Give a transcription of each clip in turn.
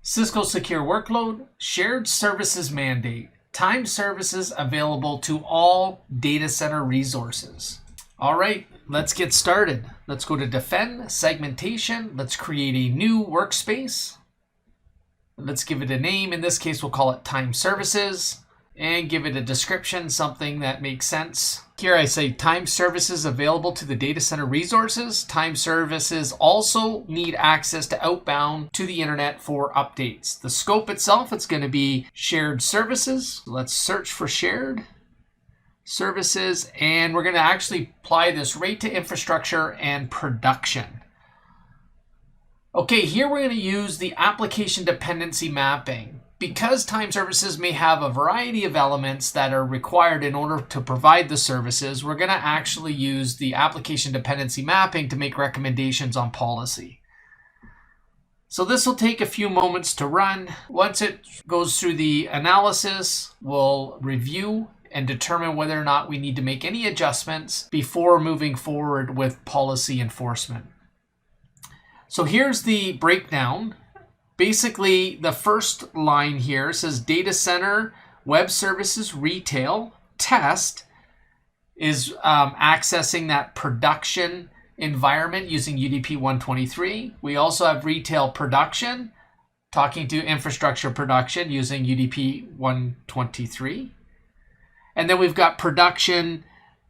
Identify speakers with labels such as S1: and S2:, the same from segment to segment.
S1: Cisco Secure Workload, Shared Services Mandate, Time Services available to all data center resources. All right, let's get started. Let's go to Defend, Segmentation. Let's create a new workspace. Let's give it a name. In this case, we'll call it Time Services and give it a description, something that makes sense. Here I say time services available to the data center resources. Time services also need access to outbound to the internet for updates. The scope itself, it's going to be shared services. Let's search for shared services, and we're going to actually apply this right to infrastructure and production. Okay, here we're going to use the application dependency mapping. Because time services may have a variety of elements that are required in order to provide the services, we're going to actually use the application dependency mapping to make recommendations on policy. So this will take a few moments to run. Once it goes through the analysis, we'll review and determine whether or not we need to make any adjustments before moving forward with policy enforcement. So here's the breakdown. Basically, the first line here says Data Center Web Services Retail Test is accessing that production environment using UDP 123. We also have Retail Production talking to infrastructure production using UDP 123. And then we've got production,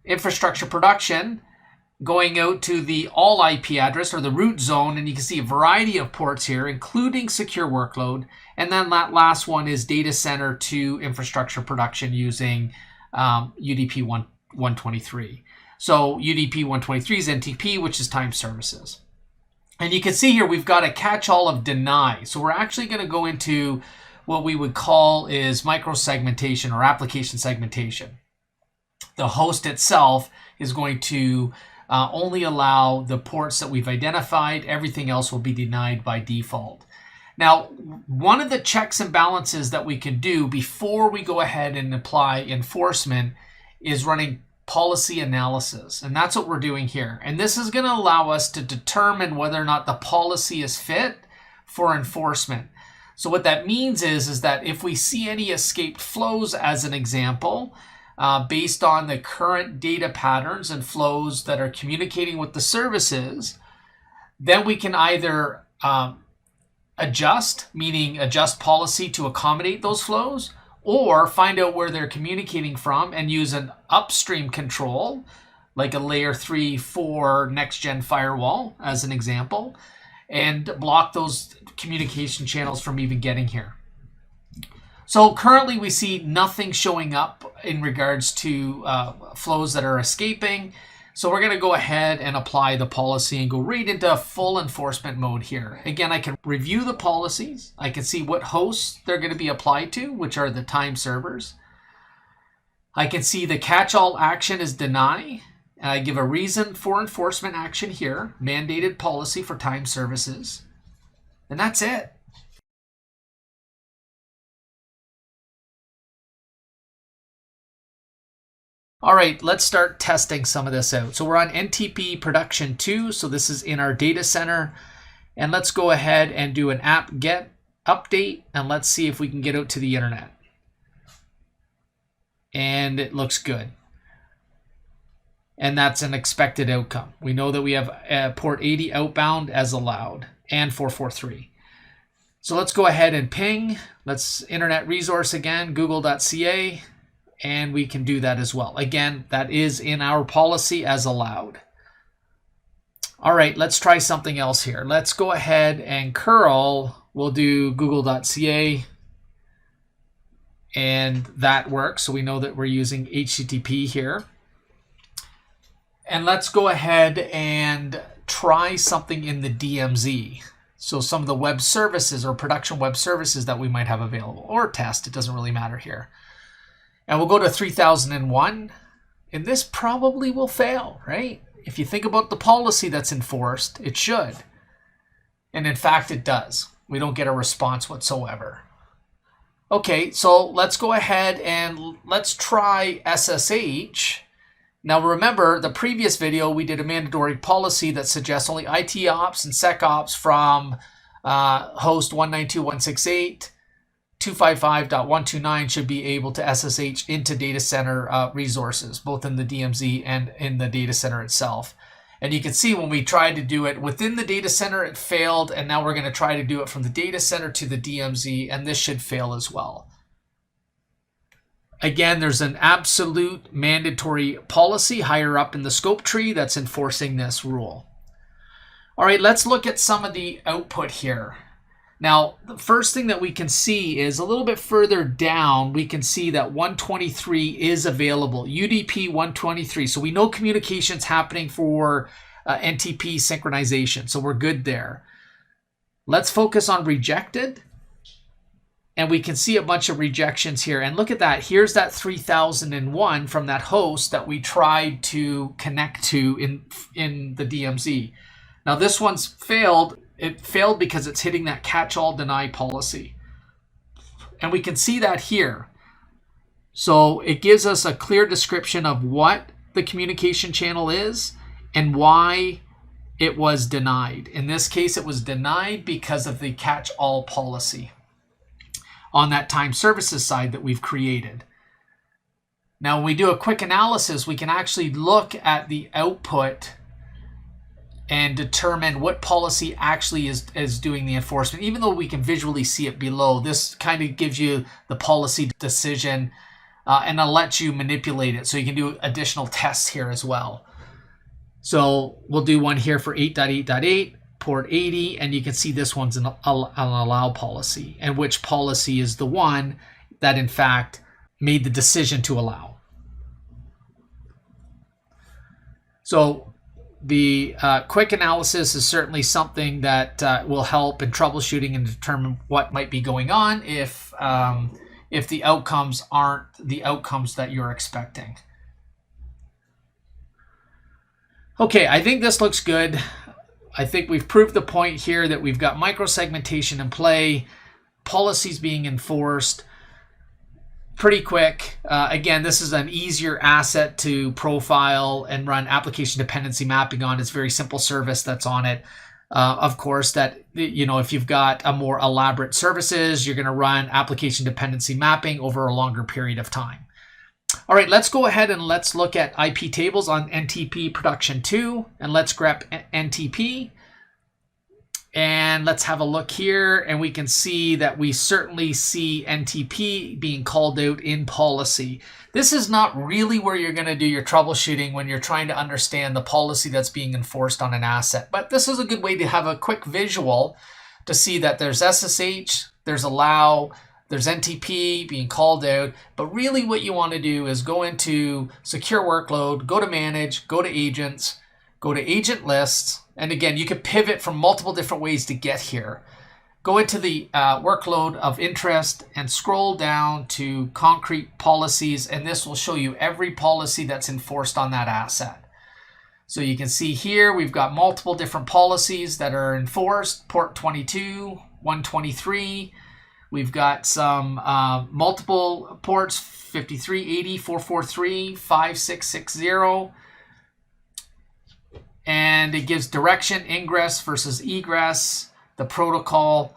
S1: infrastructure production, going out to the all IP address or the root zone, and you can see a variety of ports here, including secure workload. And then that last one is data center to infrastructure production using UDP 123. So UDP 123 is NTP, which is time services. And you can see here we've got a catch-all of deny. So we're actually going to go into what we would call is micro-segmentation or application segmentation. The host itself is going to only allow the ports that we've identified. Everything else will be denied by default. Now, one of the checks and balances that we can do before we go ahead and apply enforcement is running policy analysis. And that's what we're doing here. And this is going to allow us to determine whether or not the policy is fit for enforcement. So what that means is that if we see any escaped flows, as an example, based on the current data patterns and flows that are communicating with the services, then we can either adjust, meaning adjust policy to accommodate those flows, or find out where they're communicating from and use an upstream control, like a layer 3-4 next-gen firewall, as an example, and block those communication channels from even getting here. So currently we see nothing showing up in regards to flows that are escaping. So we're going to go ahead and apply the policy and go right into full enforcement mode here. Again, I can review the policies. I can see what hosts they're going to be applied to, which are the time servers. I can see the catch-all action is deny. And I give a reason for enforcement action here, mandated policy for time services. And that's it. All right, let's start testing some of this out. So we're on NTP production 2. So this is in our data center. And let's go ahead and do an apt get update. And let's see if we can get out to the internet. And it looks good. And that's an expected outcome. We know that we have port 80 outbound as allowed and 443. So let's go ahead and ping. Let's internet resource again, google.ca. And we can do that as well. Again, that is in our policy as allowed. All right, let's try something else here. Let's go ahead and curl. We'll do google.ca. And that works. So we know that we're using HTTP here. And let's go ahead and try something in the DMZ. So some of the web services or production web services that we might have available, or test, it doesn't really matter here. And we'll go to 3001, and this probably will fail, right? If you think about the policy that's enforced, it should. And in fact, it does. We don't get a response whatsoever. Okay, so let's go ahead and let's try SSH. Now remember, the previous video, we did a mandatory policy that suggests only IT ops and SecOps from host 192.168.255.129 should be able to SSH into data center resources, both in the DMZ and in the data center itself. And you can see when we tried to do it within the data center, it failed. And now we're going to try to do it from the data center to the DMZ, and this should fail as well. Again, there's an absolute mandatory policy higher up in the scope tree that's enforcing this rule. All right, let's look at some of the output here. Now, the first thing that we can see is a little bit further down, we can see that 123 is available, UDP 123. So we know communication's happening for NTP synchronization, so we're good there. Let's focus on rejected. And we can see a bunch of rejections here. And look at that. Here's that 3001 from that host that we tried to connect to in the DMZ. Now this one's failed. It failed because it's hitting that catch-all deny policy. And we can see that here. So it gives us a clear description of what the communication channel is and why it was denied. In this case, it was denied because of the catch-all policy on that time services side that we've created. Now, when we do a quick analysis, we can actually look at the output and determine what policy actually is doing the enforcement. Even though we can visually see it below, this kind of gives you the policy decision and it'll let you manipulate it. So you can do additional tests here as well. So we'll do one here for 8.8.8. port 80, and you can see this one's an allow policy, and which policy is the one that in fact made the decision to allow. So the quick analysis is certainly something that will help in troubleshooting and determine what might be going on if the outcomes aren't the outcomes that you're expecting. Okay, I think this looks good. I think we've proved the point here that we've got micro-segmentation in play, policies being enforced pretty quick. Again, this is an easier asset to profile and run application dependency mapping on. It's a very simple service that's on it. Of course, that, you know, if you've got a more elaborate services, you're going to run application dependency mapping over a longer period of time. All right, let's go ahead and let's look at IP tables on NTP production 2, and let's grab NTP. And let's have a look here, and we can see that we certainly see NTP being called out in policy. This is not really where you're going to do your troubleshooting when you're trying to understand the policy that's being enforced on an asset. But this is a good way to have a quick visual to see that there's SSH, there's allow, there's NTP being called out, but really what you want to do is go into secure workload, go to manage, go to agents, go to agent lists, and again, you can pivot from multiple different ways to get here. Go into the workload of interest and scroll down to concrete policies, and this will show you every policy that's enforced on that asset. So you can see here, we've got multiple different policies that are enforced, port 22, 123, we've got some multiple ports, 5380, 443, 5660. And it gives direction, ingress versus egress, the protocol.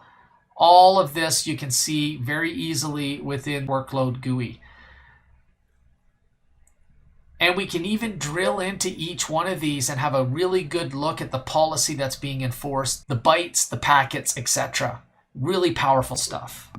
S1: All of this you can see very easily within Workload GUI. And we can even drill into each one of these and have a really good look at the policy that's being enforced, the bytes, the packets, etc. Really powerful stuff.